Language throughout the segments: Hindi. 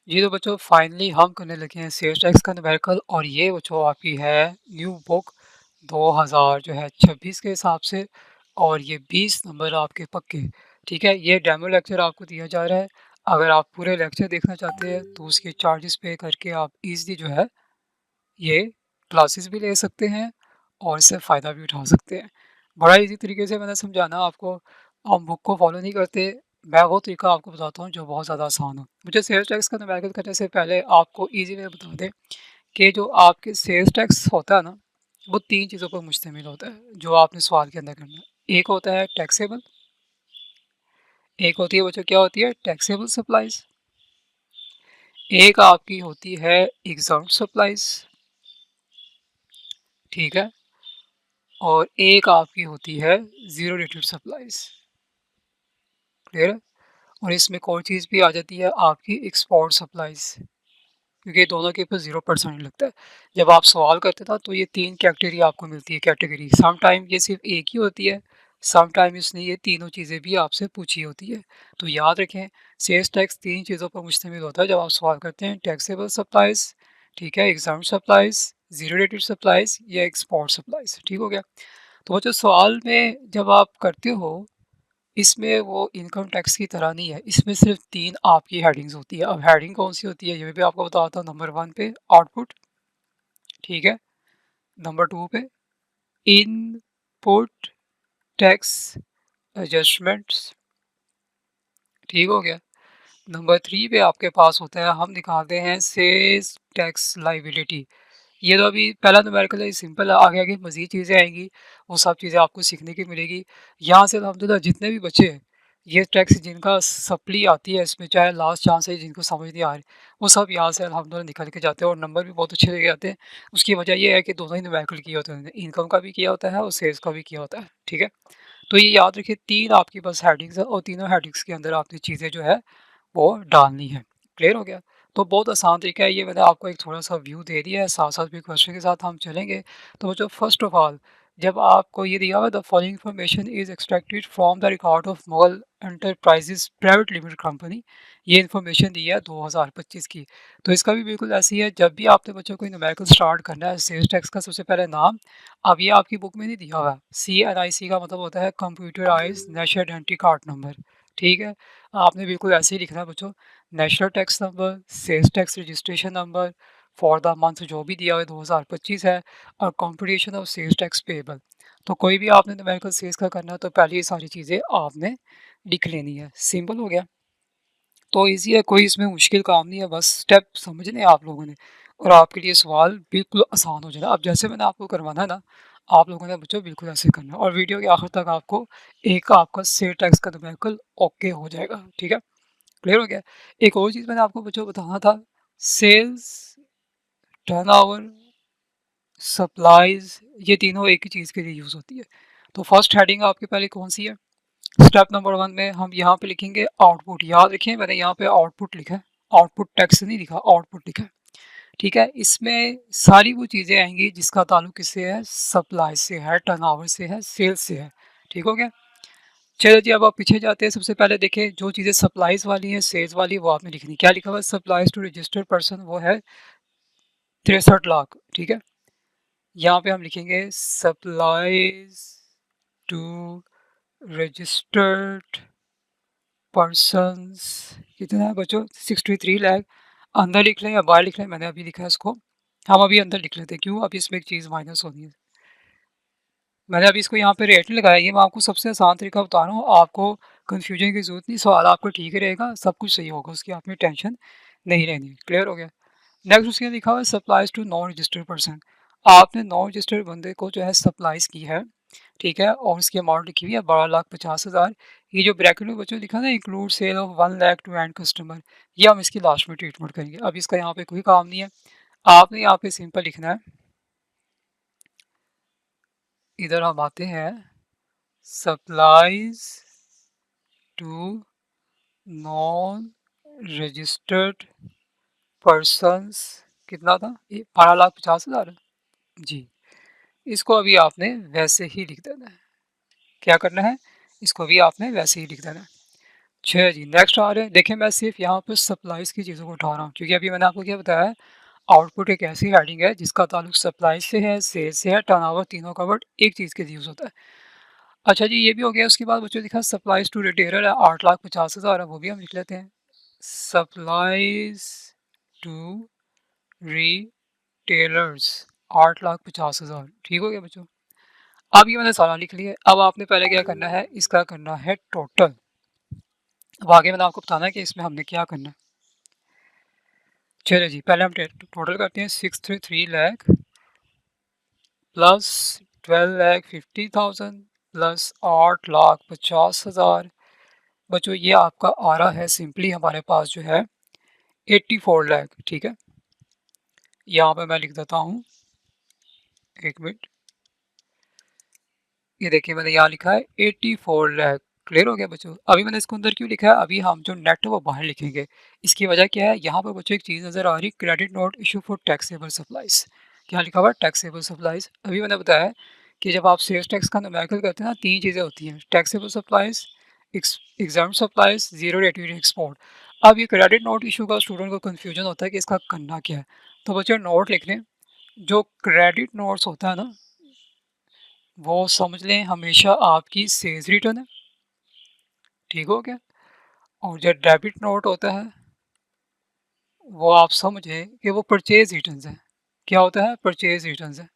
जी तो बच्चों फाइनली हम करने लगे हैं सेल्स टैक्स का न्यूमेरिकल और ये बच्चों आपकी है न्यू बुक 2000 जो है 26 के हिसाब से और ये 20 नंबर आपके पक्के। ठीक है, ये डेमो लेक्चर आपको दिया जा रहा है। अगर आप पूरे लेक्चर देखना चाहते हैं तो उसके चार्जेस पे करके आप इजीली जो है ये क्लासेस भी ले सकते हैं और इससे फ़ायदा भी उठा सकते हैं। बड़ा इजी तरीके से मैंने समझाना आपको। हम बुक को फॉलो नहीं करते। मैं वो तरीका आपको बताता हूँ जो बहुत ज़्यादा आसान हो। मुझे सेल्स टैक्स का न्यूमेरिकल करने से पहले आपको ईज़ी वे बता दें कि जो आपके सेल्स टैक्स होता है ना, वो 3 चीज़ों पर मुश्तमिल होता है, जो आपने सवाल के अंदर करना है। एक होता है टैक्सेबल, एक होती है बच्चों क्या होती है टैक्सेबल सप्लाइज़, एक आपकी होती है एग्ज़म्प्ट सप्लाइज़, ठीक है? और एक आपकी होती है ज़ीरो रेटेड सप्लाइज़, क्लियर है? और इसमें एक और चीज़ भी आ जाती है आपकी एक्सपोर्ट सप्लाइज़, क्योंकि दोनों के ऊपर 0% लगता है। जब आप सवाल करते था तो ये 3 कैटेगरी आपको मिलती है कैटेगरी। सम टाइम ये सिर्फ़ एक ही होती है, सम टाइम इसने ये तीनों चीज़ें भी आपसे पूछी होती है। तो याद रखें सेल्स टैक्स 3 चीज़ों पर मुश्तमिल होता है जब आप सवाल करते हैं टैक्सेबल सप्लाइज़, ठीक है, एग्ज़ाम्प्ट सप्लाइज़, ज़ीरो रेटेड सप्लाइज़ या एक्सपोर्ट सप्लाइज़, ठीक हो गया? तो वो जो सवाल में जब आप करते हो इसमें वो इनकम टैक्स की तरह नहीं है, इसमें सिर्फ 3 आपकी हेडिंग्स होती है। अब हेडिंग कौन-सी होती है ये भी आपको बताता हूँ। नंबर 1 पे आउटपुट, ठीक है? नंबर 2 पे इनपुट टैक्स एडजस्टमेंट्स, ठीक हो गया? नंबर 3 पे आपके पास होता है हम निकालते हैं सेल्स टैक्स लायबिलिटी। ये तो अभी पहला न्यूमेरिकल है, सिंपल है। आगे आगे मज़ीद चीज़ें आएँगी, वो सब चीज़ें आपको सीखने की मिलेगी। यहाँ से अल्हम्दुलिल्लाह जितने भी बच्चे हैं, ये टैक्स जिनका सप्ली आती है इसमें चाहे लास्ट चांस है जिनको समझ नहीं आ रही, वो सब यहाँ से अल्हम्दुलिल्लाह निकल के जाते हैं और नंबर भी बहुत अच्छे लेके आते हैं। उसकी वजह ये है कि दोनों ही न्यूमेरिकल किए होते हैं, इनकम का भी किया होता है और सेल्स का भी किया होता है, ठीक है? तो ये याद रखिए 3 आपके पास हेडिंग्स है और तीनों हेडिंग्स के अंदर आपने चीज़ें जो है वो डालनी है। क्लियर हो गया? तो बहुत आसान तरीका है ये। मैंने आपको एक थोड़ा-सा व्यू दे दिया है, साथ-साथ भी क्वेश्चन के साथ हम चलेंगे। तो बच्चों फर्स्ट ऑफ ऑल जब आपको ये दिया हुआ the following information is extracted from the record of Mughal enterprises private limited company, ये इन्फॉर्मेशन दी है 2025 की। तो इसका भी बिल्कुल ऐसे ही है। जब भी आपने बच्चों को न्यूमेरिकल स्टार्ट करना है सेल्स टैक्स का सबसे पहले नाम, अब ये आपकी बुक में नहीं दिया हुआ है। CNIC का मतलब होता है computerised national identity card number, ठीक है? आपने बिल्कुल ऐसे ही लिखना है बच्चों। National tax number, sales tax registration number for the month जो भी दिया हुआ है 2025 है और computation of sales tax payable. तो कोई भी आपने न्यूमेरिकल सेल्स का करना है तो पहले ये सारी चीज़ें आपने लिख लेनी है। सिंपल हो गया। तो ईज़ी है, कोई इसमें मुश्किल काम नहीं है, बस स्टेप समझने हैं आप लोगों ने और आपके लिए सवाल बिल्कुल आसान हो जाएगा। अब जैसे मैंने आपको करवाना है ना, आप लोगों ने बच्चों बिल्कुल ऐसे करना है और वीडियो के आखिर तक आपको एक आपका सेल्स टैक्स का न्यूमेरिकल ओके हो जाएगा, ठीक है? क्लियर हो गया? एक और चीज़ मैंने आपको बच्चों बताना था, सेल्स, टर्नओवर, सप्लाइज़, ये तीनों एक ही चीज़ के लिए यूज़ होती है। तो फर्स्ट हेडिंग आपकी पहले कौन-सी है? स्टेप नंबर 1 में हम यहाँ पे लिखेंगे आउटपुट। याद रखिए मैंने यहाँ पे आउटपुट लिखा है, आउटपुट टैक्स नहीं लिखा, आउटपुट लिखा है, ठीक है? इसमें सारी वो चीज़ें आएँगी जिसका ताल्लुक किससे है? सप्लाई से है, टर्नओवर से है, सेल्स से है, ठीक हो गया? चलो जी अब आप पीछे जाते हैं। सबसे पहले देखिए जो चीज़ें सप्लाइज़ वाली हैं, सेल्स वाली वो आपने लिखनी। क्या लिखा हुआ है? सप्लाइज़ टू रजिस्टर्ड पर्सन वो है 63 लाख, ठीक है? यहाँ पे हम लिखेंगे सप्लाइज़ टू रजिस्टर्ड पर्सन्स, कितना है बच्चों? 63 लाख। अंदर लिख लें या बाहर लिख लें? मैंने अभी लिखा है इसको। हम अभी अंदर लिख लेते हैं। क्यों? अभी इसमें एक चीज़ माइनस होनी है। मैंने अभी इसको यहाँ पे रेट नहीं लगाया, ये मैं आपको सबसे आसान तरीका बता रहा हूँ, आपको कन्फ्यूजन की ज़रूरत नहीं, सवाल आपका ठीक ही रहेगा, सब कुछ सही होगा, उसकी आपने टेंशन नहीं लेनी। क्लियर हो गया? नेक्स्ट उसके लिखा हुआ है supplies to non registered person. आपने नॉन रजिस्टर्ड बंदे को जो है सप्लाइज़ की है, ठीक है? और उसकी अमाउंट लिखी हुई है 12,50,000। ये जो ब्रैकेट में बच्चों लिखा है ना include sale of 1 lakh to end customer, ये हम इसकी लास्ट में ट्रीटमेंट करेंगे। अब इसका यहाँ पे कोई काम नहीं है। आपने यहाँ पे सिंपल लिखना है, इधर हम आते हैं supplies to non registered persons, कितना था? ये 12,50,000 जी। इसको अभी आपने वैसे ही लिख देना है। क्या करना है? इसको भी आपने वैसे ही लिख देना है। अच्छा जी, नेक्स्ट आ रहे हैं। देखिए मैं सिर्फ यहाँ पे सप्लाईज़ की चीज़ों को उठा रहा हूँ क्योंकि अभी मैंने आपको क्या बताया है, आउटपुट एक ऐसी हेडिंग है जिसका ताल्लुक सप्लाई से है, सेल्स से है, टर्नओवर, तीनों का वर्ड एक चीज़ के लिए यूज़ होता है। अच्छा जी, ये भी हो गया। उसके बाद बच्चों लिखा सप्लाइज़ टू रिटेलर है 8,50,000 है, वो भी हम लिख लेते हैं। सप्लाइज़ टू रिटेलर्स 8,50,000, ठीक हो गया बच्चों। अब ये मैंने सारा लिख लिया। अब आपने पहले क्या करना है, इसका करना है टोटल। अब आगे मैंने आपको बताना है कि इसमें हमने क्या करना है। चलिए जी, पहले हम टोटल करते हैं। 633 लाख प्लस 12,50,000 प्लस 8,50,000। बच्चों ये आपका आ रहा है सिंपली हमारे पास जो है 84 लाख, ठीक है। यहाँ पे मैं लिख देता हूँ, एक मिनट। ये देखिए मैंने यहाँ लिखा है 84 लाख। क्लियर हो गया बच्चों। अभी मैंने इसको अंदर क्यों लिखा है, अभी हम जो नेट है वो बाहर लिखेंगे। इसकी वजह क्या है, यहाँ पर बच्चों एक चीज़ नज़र आ रही, credit note issue for taxable supplies. क्या लिखा हुआ है, टैक्सेबल सप्लाईज। अभी मैंने बताया कि जब आप सेल्स टैक्स का न्यूमेरिकल करते हैं ना, तीन चीज़ें होती हैं, taxable supplies, exam supplies, zero rate export. अब ये क्रेडिट नोट इशू का स्टूडेंट को कन्फ्यूजन होता है कि इसका करना क्या है। तो बच्चों नोट लिख लें। जो क्रेडिट नोट्स होता है ना, वो समझ लें हमेशा आपकी सेल्स रिटर्न है, ठीक हो गया। और जो डेबिट नोट होता है वो आप समझें कि वो परचेज रिटर्न्स है। क्या होता है, परचेज रिटर्न्स है।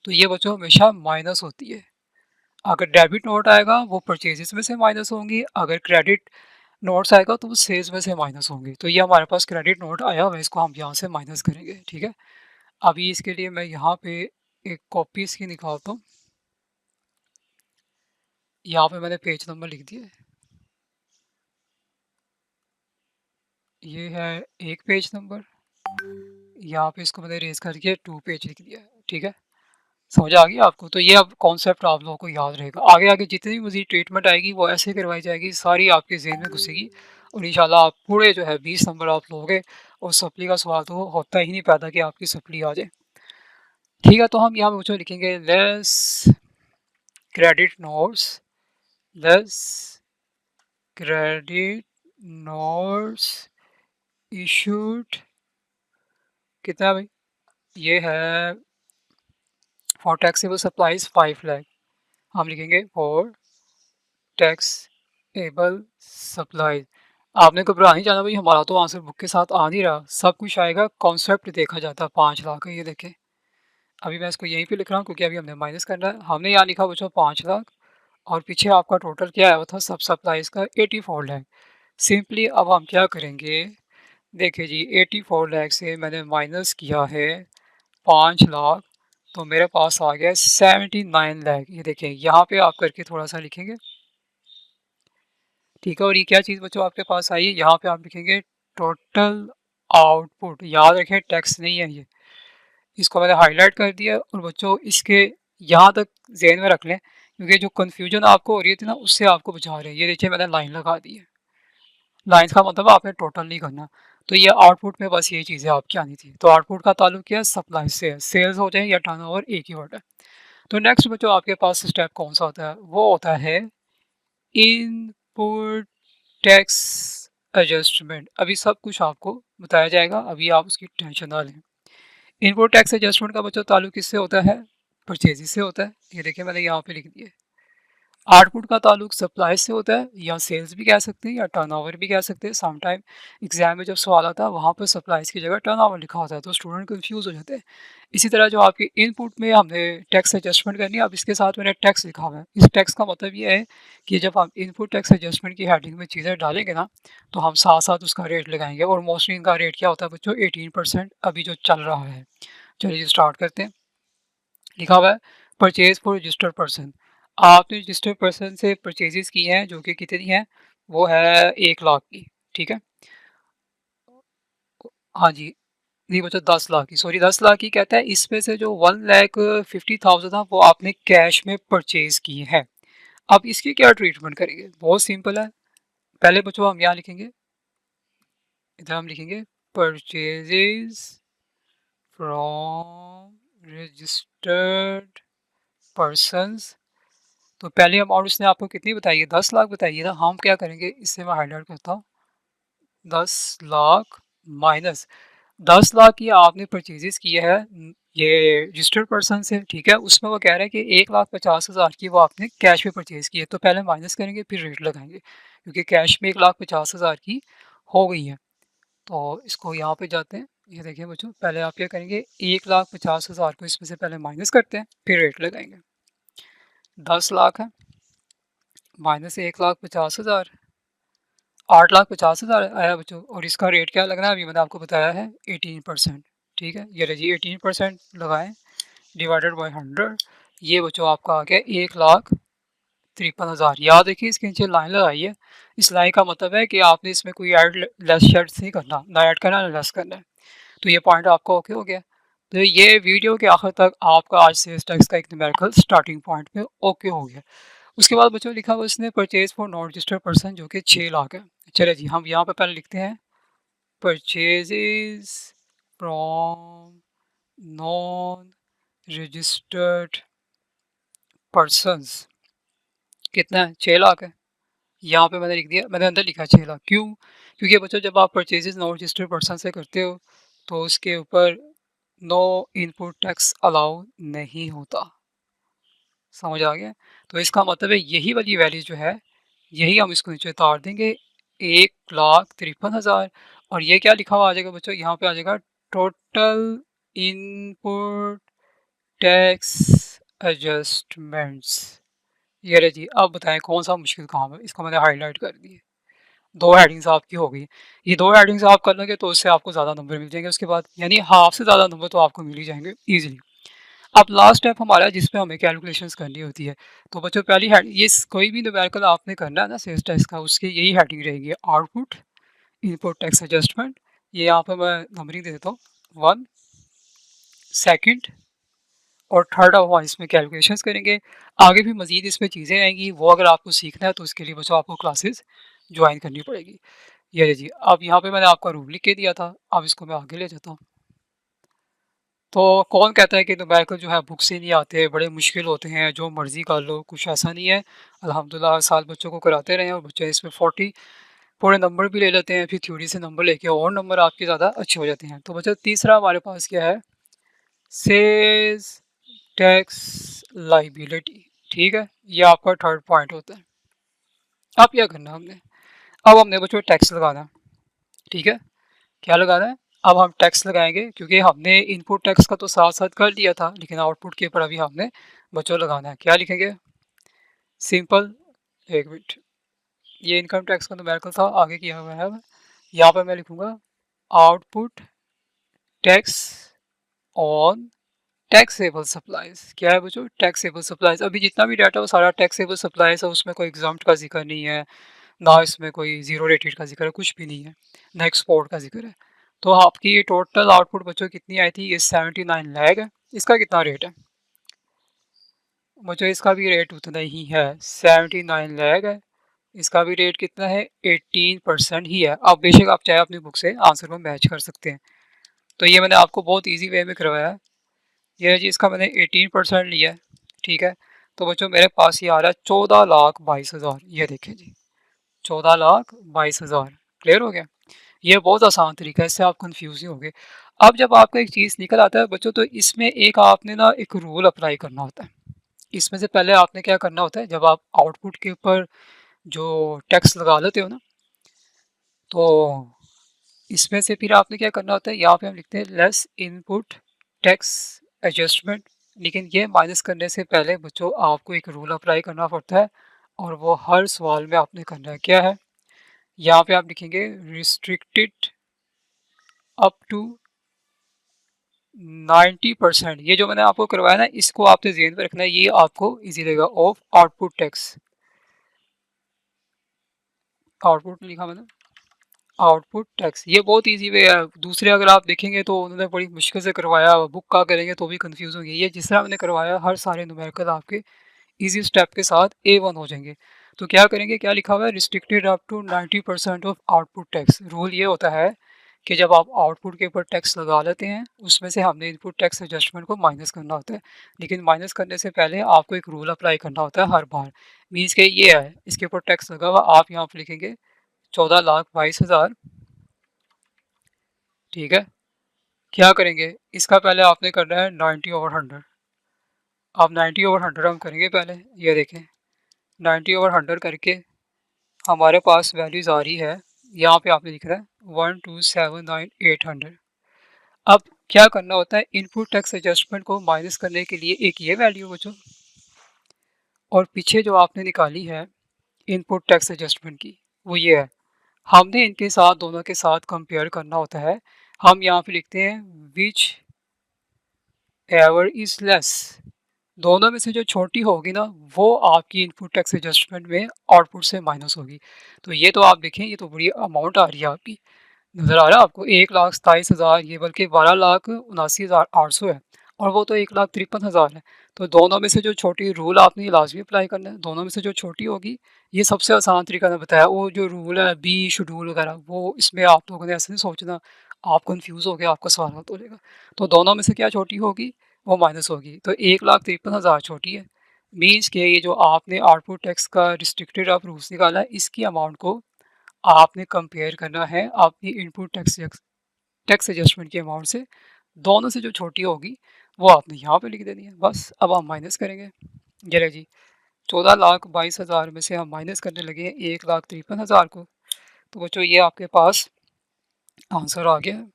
तो ये बच्चों हमेशा माइनस होती है। अगर डेबिट नोट आएगा वो परचेजेस में से माइनस होंगी, अगर क्रेडिट नोट्स आएगा तो वो सेल्स में से माइनस होंगी। तो ये हमारे पास क्रेडिट नोट आया हुआ है, इसको हम यहाँ से माइनस करेंगे, ठीक है। अभी इसके लिए मैं यहाँ पे एक कॉपी इसकी निकालता हूँ। यहाँ पे मैंने पेज नंबर लिख दिया है। ये है एक पेज नंबर। यहाँ पे इसको मैंने रेज करके 2 पेज लिख दिया है, ठीक है। समझ आ गई आपको। तो ये अब कॉन्सेप्ट आप लोगों को याद रहेगा। आगे आगे जितनी भी मज़ीद ट्रीटमेंट आएगी वो ऐसे करवाई जाएगी, सारी आपके ज़हन में घुसेगी और इंशाल्लाह आप पूरे जो है 20 नंबर आप लोगे। और सप्ली का सवाल तो होता ही नहीं पैदा कि आपकी सप्ली आ जाए, ठीक है। तो हम यहाँ पे बच्चों लिखेंगे less credit notes, less credit notes issued, कितना भाई, ये है फॉर टैक्सेबल सप्लाईज 5 लाख। हम लिखेंगे फॉर टैक्सेबल सप्लाईज। आपने घबरा नहीं जाना भाई, हमारा तो आंसर बुक के साथ आ नहीं रहा, सब कुछ आएगा, कॉन्सेप्ट देखा जाता है। 5 लाख है, ये देखें। अभी मैं इसको यहीं पे लिख रहा हूँ क्योंकि अभी हमने माइनस करना है। हमने यहाँ लिखा बच्चों 5 लाख और पीछे आपका टोटल क्या आया हुआ था सब सप्लाईज का 84 लाख। सिंपली अब हम क्या करेंगे, देखिए जी 84 लाख से मैंने माइनस किया है 5 लाख, तो मेरे पास आ गया 79 लाख। ये देखें यहाँ पे आप करके थोड़ा सा लिखेंगे, ठीक है। और ये क्या चीज़ बच्चों आपके पास आई है, यहाँ पे आप लिखेंगे टोटल आउटपुट। याद रखें टैक्स नहीं है ये, इसको मैंने हाईलाइट कर दिया। और बच्चों इसके यहाँ तक जहन में रख लें क्योंकि जो कन्फ्यूजन आपको हो रही थी ना उससे आपको बचा रहे हैं। ये देखिए मैंने लाइन लगा दी है, लाइन्स का मतलब आपने टोटल नहीं करना। तो ये आउटपुट में बस ये चीज़ें आपकी आनी थी। तो आउटपुट का ताल्लुक क्या है, सप्लाई से है। सेल्स हो जाए या टर्नओवर एक ही वर्ड है। तो नेक्स्ट बच्चों आपके पास स्टेप कौन सा होता है, वो होता है इनपुट टैक्स एडजस्टमेंट। अभी सब कुछ आपको बताया जाएगा, अभी आप उसकी टेंशन ना लें। इनपुट टैक्स एडजस्टमेंट का बच्चों ताल्लुक किससे होता है, परचेज से होता है। ये देखिए मैंने यहाँ पे लिख दिया। आउटपुट का ताल्लुक सप्लाई से होता है, या सेल्स भी कह सकते हैं या टर्नओवर भी कह सकते हैं। सम टाइम एग्जाम में जब सवाल आता है वहाँ पर सप्लाईज की जगह टर्नओवर लिखा होता है तो स्टूडेंट कंफ्यूज हो जाते हैं। इसी तरह जो आपकी इनपुट में हमने टैक्स एडजस्टमेंट करनी है, अब इसके साथ मैंने टैक्स लिखा हुआ है। इस टैक्स का मतलब ये है कि जब हम इनपुट टैक्स एडजस्टमेंट की हेडिंग में चीज़ें डालेंगे ना, तो हम साथ साथ उसका रेट लगाएंगे। और मोस्टली इनका रेट क्या होता है बच्चों, 18% अभी जो चल रहा है। चलिए स्टार्ट करते हैं। लिखा हुआ है परचेज फॉर रजिस्टर्ड पर्सन। आपने रजिस्टर्ड पर्सन से परचेजेस की हैं जो कि कितनी है, वो है 1 लाख की, ठीक है। हाँ जी, नहीं बच्चा 10 लाख की, सॉरी 10 लाख की कहता है। इसमें से जो 1,50,000 था वो आपने कैश में परचेज की है। अब इसकी क्या ट्रीटमेंट करेंगे, बहुत सिंपल है। पहले बच्चों हम यहाँ लिखेंगे, इधर हम लिखेंगे परचेजेस फ्रॉम रजिस्टर्ड पर्सन्स। तो पहली अमाउंट उसने आपको कितनी बताई है, 10 लाख बताई है ना। हम क्या करेंगे, इससे मैं हाईलाइट करता हूँ, 10 लाख माइनस 10 लाख की आपने परचेजेस की है ये रजिस्टर्ड पर्सन से, ठीक है। उसमें वो कह रहे हैं कि 1,50,000 की वो आपने कैश में परचेज की है, तो पहले माइनस करेंगे फिर रेट लगाएंगे, क्योंकि कैश में 1,50,000 की हो गई है। तो इसको यहाँ पे जाते हैं, ये देखिए बच्चों, पहले आप क्या करेंगे, 1,50,000 को इसमें से पहले माइनस करते हैं फिर रेट लगाएंगे। 10 लाख है माइनस 1,50,000, 8,50,000 आया बच्चों। और इसका रेट क्या लगना है, अभी मैंने आपको बताया है 18%, ठीक है। ये लीजिए 18% लगाएं डिवाइडेड बाई 100, ये बच्चों आपका आ गया 1,53,000। याद रखिए इसके नीचे लाइन लगाई है, इस लाइन का मतलब है कि आपने इसमें कोई ऐड लेस शेड नहीं करना, ना ऐड करना ना लेस करना है। तो ये पॉइंट आपका ओके हो गया। तो ये वीडियो के आखिर तक आपका आज सेल्स टैक्स का एक न्यूमेरिकल स्टार्टिंग पॉइंट पे ओके हो गया। उसके बाद बच्चों लिखा हुआ इसने purchase for non registered person, जो कि 6 लाख है। चले जी, हम यहाँ पे पहले लिखते हैं purchases from non registered persons, कितना है, 6 लाख है। यहाँ पे मैंने लिख दिया, मैंने अंदर लिखा 6 लाख, क्यों, क्योंकि बच्चों जब आप परचेजेस नॉन रजिस्टर्ड पर्सन से करते हो तो उसके ऊपर नो इनपुट टैक्स अलाउ नहीं होता, समझ आ गया। तो इसका मतलब है यही वाली वैल्यू जो है, यही हम इसको नीचे उतार देंगे 1,53,000। और ये क्या लिखा हुआ आ जाएगा बच्चों, यहाँ पे आ जाएगा टोटल इनपुट टैक्स एडजस्टमेंट्स। ये रहे जी, अब बताएं कौन सा मुश्किल काम है, इसको मैंने हाईलाइट कर दिए। 2 हेडिंग्स आपकी हो गई, ये 2 हेडिंग्स आप कर लेंगे तो उससे आपको ज़्यादा नंबर मिल जाएंगे उसके बाद, यानी हाफ से ज़्यादा नंबर तो आपको मिल ही जाएंगे ईजिली। अब लास्ट स्टेप हमारा है जिसपे हमें कैलकुलेशंस करनी होती है। तो बच्चों पहली हेड, ये कोई भी न्यूमेरिकल आपने करना है ना सेल्स टैक्स का, उसकी यही हेडिंग रहेगी, आउटपुट इनपुट टैक्स एडजस्टमेंट। ये यहाँ पे मैं नंबरिंग दे देता हूँ, 1, सेकंड और थर्ड। अब हम इसमें कैलकुलेशंस करेंगे। आगे भी मज़ीद इसमें चीज़ें आएंगी, वो अगर आपको सीखना है तो उसके लिए बच्चों आपको क्लासेस ज्वाइन करनी पड़ेगी। ये जी, अब यहाँ पे मैंने आपका रूल लिख के दिया था, अब इसको मैं आगे ले जाता हूँ। तो कौन कहता है कि न्यूमेरिकल जो है बुक से नहीं आते, बड़े मुश्किल होते हैं, जो मर्ज़ी कर लो, कुछ ऐसा नहीं है। अल्हम्दुलिल्लाह हर साल बच्चों को कराते रहे हैं और बच्चे इसमें 40 पूरे नंबर भी ले लेते हैं, फिर थ्योरी से नंबर लेके और नंबर आपके ज़्यादा अच्छे हो जाते हैं। तो बच्चों तीसरा हमारे पास क्या है, सेल्स टैक्स लाइबिलिटी, ठीक है। ये आपका थर्ड पॉइंट होता है। अब क्या करना है हमने, अब हमने बच्चों टैक्स लगाना है, ठीक है। क्या लगाना है, अब हम टैक्स लगाएंगे, क्योंकि हमने इनपुट टैक्स का तो साथ साथ कर लिया था, लेकिन आउटपुट के ऊपर अभी हमने बच्चों लगाना है। क्या लिखेंगे, सिंपल, एक मिनट, ये इनकम टैक्स का न्यूमेरिकल था, आगे किया हुआ है। यहाँ पर मैं लिखूंगा output tax on taxable supplies. क्या है बच्चों, टैक्सेबल सप्लाईज। अभी जितना भी डाटा वो सारा टैक्सेबल सप्लाईज है, उसमें कोई एग्जाम्प्ट का जिक्र नहीं है, ना इसमें कोई जीरो रेटेड का जिक्र है, कुछ भी नहीं है, ना एक्सपोर्ट का जिक्र है। तो आपकी टोटल आउटपुट बच्चों कितनी आई थी, ये 79 लाख है। इसका कितना रेट है बच्चों, इसका भी रेट उतना ही है, 79 लाख है। इसका भी रेट कितना है, 18% ही है। अब बेशक आप चाहे अपनी बुक से आंसर को मैच कर सकते हैं। तो ये मैंने आपको बहुत ईजी वे में करवाया है। ये जी, इसका मैंने 18% लिया है, ठीक है। तो बच्चों मेरे पास ये आ रहा है 14,22,000। ये देखिए जी, 14,22,000। क्लियर हो गया। ये बहुत आसान तरीका है, इससे आप कंफ्यूज नहीं होंगे। अब जब आपका एक चीज़ निकल आता है बच्चों, तो इसमें एक आपने ना एक रूल अप्लाई करना होता है। इसमें से पहले आपने क्या करना होता है, जब आप आउटपुट के ऊपर जो टैक्स लगा लेते हो ना, तो इसमें से फिर आपने क्या करना होता है, यहाँ पे हम लिखते हैं लेस इनपुट टैक्स एडजस्टमेंट। लेकिन ये माइनस करने से पहले बच्चों आपको एक रूल अप्लाई करना पड़ता है, और वो हर सवाल में आपने करना है। क्या है, यहाँ पे आप लिखेंगे रिस्ट्रिक्टेड अप टू 90%। ये जो मैंने आपको करवाया ना, इसको आपने ज़हन में रखना है, ये आपको इजी रहेगा। ऑफ आउटपुट टैक्स, आउटपुट लिखा मैंने, आउटपुट टैक्स, ये बहुत इजी वे है। दूसरे अगर आप देखेंगे तो उन्होंने बड़ी मुश्किल से करवाया, बुक का करेंगे तो भी कंफ्यूज होंगे। ये जिस तरह हमने करवाया, हर सारे न्यूमेरिकल आपके इजी स्टेप के साथ A1 हो जाएंगे। तो क्या करेंगे, क्या लिखा हुआ है, restricted up to 90% of output tax. Rule ये होता है कि जब आप आउटपुट के ऊपर टैक्स लगा लेते हैं, उसमें से हमने इनपुट टैक्स एडजस्टमेंट को माइनस करना होता है। लेकिन माइनस करने से पहले आपको एक रूल अप्लाई करना होता है हर बार। मीन्स कि ये है, इसके ऊपर टैक्स लगा हुआ, आप यहाँ पे लिखेंगे 14,22,000, ठीक है। क्या करेंगे, इसका पहले आपने करना है 90/100। अब 90/100 हम करेंगे पहले, ये देखें 90/100 करके हमारे पास वैल्यूज़ आ रही है, यहाँ पे आपने लिख रहा है 1279800। अब क्या करना होता है, इनपुट टैक्स एडजस्टमेंट को माइनस करने के लिए एक ये वैल्यू बचो, और पीछे जो आपने निकाली है इनपुट टैक्स एडजस्टमेंट की, वो ये है। हमने इनके साथ, दोनों के साथ कंपेयर करना होता है। हम यहाँ पे लिखते हैं विच एवर इज लेस, दोनों में से जो छोटी होगी ना, वो आपकी इनपुट टैक्स एडजस्टमेंट में आउटपुट से माइनस होगी। तो ये तो आप देखें, ये तो बड़ी अमाउंट आ रही है आपकी, नज़र आ रहा है आपको 1,27,000, ये बल्कि 12,79,800 है, और वो तो 1,53,000 है। तो दोनों में से जो छोटी, रूल आपने लाजमी अप्लाई करना है, दोनों में से जो छोटी होगी, ये सबसे आसान तरीका मैंने बताया। वो जो रूल है बी शेड्यूल वगैरह, वो इसमें आप लोगों ने ऐसे नहीं सोचना, आप कन्फ्यूज़ हो गए, आपका सवाल गलत हो जाएगा। तो दोनों में से क्या छोटी होगी, वो माइनस होगी। तो 1,53,000 छोटी है। मीन्स के ये जो आपने आउटपुट टैक्स का रिस्ट्रिक्टेड ऑफ रूल्स निकाला है, इसकी अमाउंट को आपने कंपेयर करना है अपनी इनपुट टैक्स एडजस्टमेंट की अमाउंट से। दोनों से जो छोटी होगी वो आपने यहाँ पे लिख देनी है, बस। अब हम माइनस करेंगे, जरा जी 14,22,000 में से हम माइनस करने लगे हैं 1,53,000 को। तो बच्चों ये आपके पास आंसर आ गया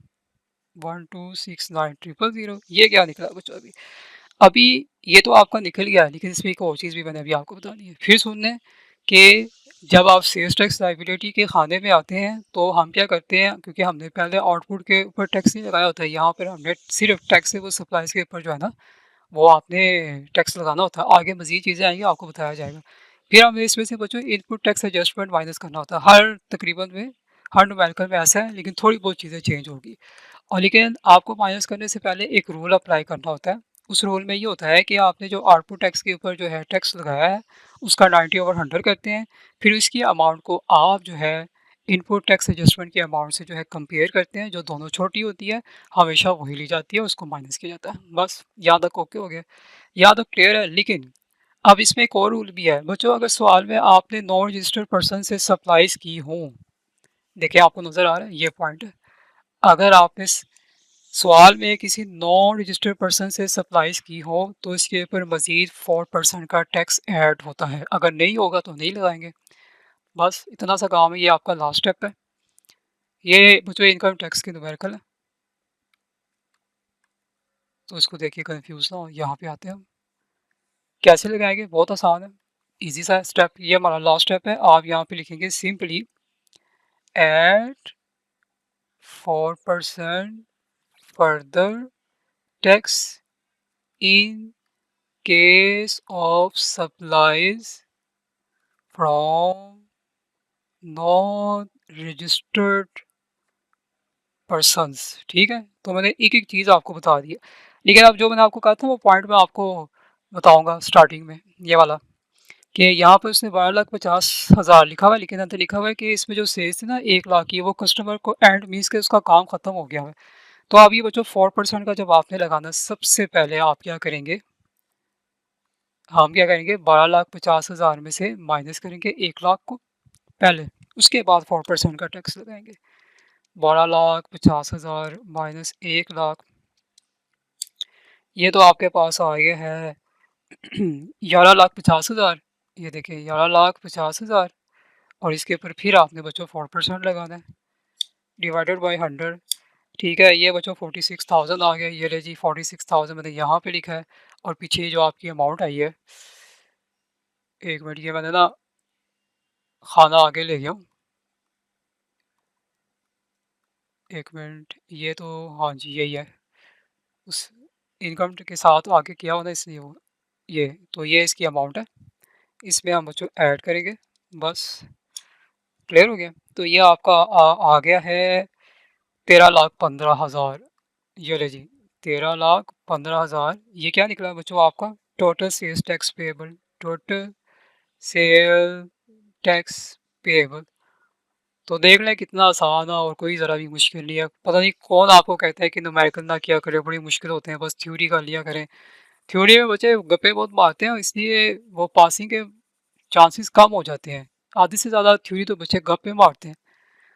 1269000। ये क्या निकला बच्चों, अभी अभी ये तो आपका निकल गया है, लेकिन इसमें एक और चीज़ भी मैंने अभी आपको बतानी है। फिर सुनने कि जब आप सेल्स टैक्स लायबिलिटी के खाने में आते हैं, तो हम क्या करते हैं, क्योंकि हमने पहले आउटपुट के ऊपर टैक्स नहीं लगाया होता है, यहाँ पर हमने सिर्फ टैक्सेबल सप्लाईज के ऊपर जो है ना, वो आपने टैक्स लगाना होता है। आगे मज़ीद चीज़ें आएंगी, आपको बताया जाएगा। फिर हमें इसमें से बच्चों इनपुट टैक्स एडजस्टमेंट माइनस करना होता है। हर तकरीबन में, हर न्यूमेरिकल में ऐसा है, लेकिन थोड़ी बहुत चीज़ें चेंज होगी। और लेकिन आपको माइनस करने से पहले एक रूल अप्लाई करना होता है। उस रूल में ये होता है कि आपने जो आउटपुट टैक्स के ऊपर जो है टैक्स लगाया है, उसका 90/100 करते हैं। फिर इसकी अमाउंट को आप जो है इनपुट टैक्स एडजस्टमेंट की अमाउंट से जो है कंपेयर करते हैं। जो दोनों छोटी होती है, हमेशा वही ली जाती है, उसको माइनस किया जाता है। बस यहाँ तक ओके हो गया, यहाँ तक क्लियर है। लेकिन अब इसमें एक और रूल भी है बच्चों। अगर सवाल में आपने नॉन रजिस्टर्ड पर्सन से सप्लाईज की हों, देखिए आपको नज़र आ रहा है ये पॉइंट है। अगर आपने सवाल में किसी नॉन रजिस्टर्ड पर्सन से सप्लाईज की हो, तो इसके ऊपर मज़ीद 4% का टैक्स ऐड होता है। अगर नहीं होगा तो नहीं लगाएंगे। बस इतना सा काम है, ये आपका लास्ट स्टेप है। ये बच्चों इनकम टैक्स की न्यूमेरिकल है, तो इसको देखिए कंफ्यूज ना हो। यहाँ पे आते हैं हम, कैसे लगाएंगे, बहुत आसान है, इजी सा स्टेप। ये हमारा लास्ट स्टेप है। आप यहाँ पे लिखेंगे simply add 4% further tax in case of supplies from non registered persons. ठीक है, तो मैंने एक एक चीज़ आपको बता दी है। लेकिन अब जो मैंने आपको कहा था वो पॉइंट मैं आपको बताऊंगा स्टार्टिंग में, ये वाला, कि यहाँ पर उसने 12,50,000 लिखा हुआ है, लेकिन अंदर लिखा हुआ है कि इसमें जो सेल्स थी ना 1,00,000 की, वो कस्टमर को एंड मीन्स के उसका काम ख़त्म हो गया है। तो अब ये बच्चों 4% का जब आपने लगाना, सबसे पहले आप क्या करेंगे, हम क्या करेंगे 12,50,000 में से माइनस करेंगे 1,00,000 को पहले, उसके बाद 4% का टैक्स लगाएंगे। 12,50,000 माइनस 1,00,000, ये तो आपके पास आ गया है 11,50,000। ये देखिए 11,50,000, और इसके ऊपर फिर आपने बच्चों 4% लगाना है, डिवाइडेड बाई 100। ठीक है, ये बच्चों 46,000 आ गया। ये ले जी 46,000 मैंने यहाँ पे लिखा है, और पीछे जो आपकी अमाउंट आई है, एक मिनट, ये मैंने ना खाना आगे ले गया हूँ, एक मिनट, ये तो हाँ जी यही है, उस इनकम के साथ आगे किया हो ना, इसलिए वो ये, तो ये इसकी अमाउंट है, इसमें हम बच्चों ऐड करेंगे। बस क्लियर हो गया। तो ये आपका आ गया है 13,15,000। ये ले जी 13,15,000। ये क्या निकला बच्चों आपका total sales tax payable, total sale tax payable. तो देख लें कितना आसान है और कोई ज़रा भी मुश्किल नहीं है। पता नहीं कौन आपको कहता है कि न्यूमेरिकल ना किया करें, बड़ी मुश्किल होते हैं, बस थ्योरी कर लिया करें। थ्योरी में बच्चे गप्पे बहुत मारते हैं, इसलिए वो पासिंग के चांसेस कम हो जाते हैं। आधे से ज़्यादा थ्योरी तो बच्चे गप्पे मारते हैं,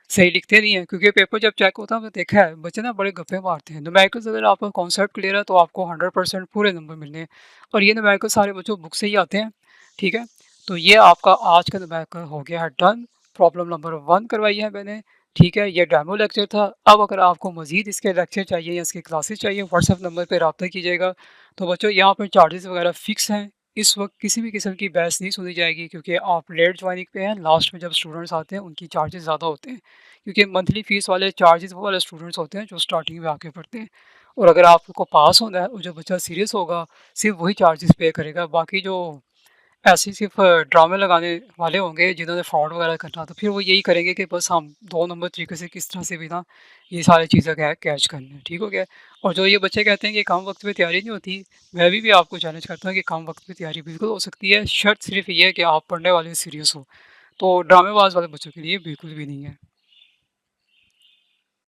सही लिखते नहीं हैं, क्योंकि पेपर जब चेक होता है मैंने देखा है बच्चे ना बड़े गप्पे मारते हैं। न्यूमेरिकल्स अगर आपका कॉन्सेप्ट क्लियर है तो आपको 100% पूरे नंबर मिलने हैं, और ये न्यूमेरिकल सारे बच्चों बुक से ही आते हैं। ठीक है, तो ये आपका आज का न्यूमेरिकल हो गया है डन। प्रॉब्लम नंबर 1 करवाई है मैंने। ठीक है, ये डेमो लेक्चर था। अब अगर आपको मज़ीद इसके लेक्चर चाहिए या इसकी क्लासेस चाहिए, व्हाट्सएप नंबर पे रब्ता कीजिएगा। तो बच्चों यहाँ पर चार्जेस वगैरह फ़िक्स हैं। इस वक्त किसी भी किस्म की बहस नहीं सुनी जाएगी, क्योंकि आप लेट ज्वाइनिंग पे हैं। लास्ट में जब स्टूडेंट्स आते हैं उनकी चार्जेस ज़्यादा होते हैं, क्योंकि मंथली फ़ीस वाले चार्जेस वो वाले स्टूडेंट्स होते हैं जो स्टार्टिंग में आके पढ़ते हैं। और अगर आपको पास होना है और जो बच्चा सीरियस होगा सिर्फ वही चार्जेस पे करेगा। बाकी जो ऐसे ही सिर्फ ड्रामे लगाने वाले होंगे जिन्होंने फ्रॉड वगैरह करना, तो फिर वो यही करेंगे कि बस हम 2 नंबर तरीके से किस तरह से भी ना ये सारी चीज़ें कैच कर लें। ठीक हो गया। और जो ये बच्चे कहते हैं कि कम वक्त में तैयारी नहीं होती, मैं भी आपको चैलेंज करता हूँ कि कम वक्त में तैयारी बिल्कुल हो सकती है। शर्त सिर्फ ये है कि आप पढ़ने वाले सीरियस हो। तो ड्रामेबाज वाले बच्चों के लिए बिल्कुल भी नहीं है।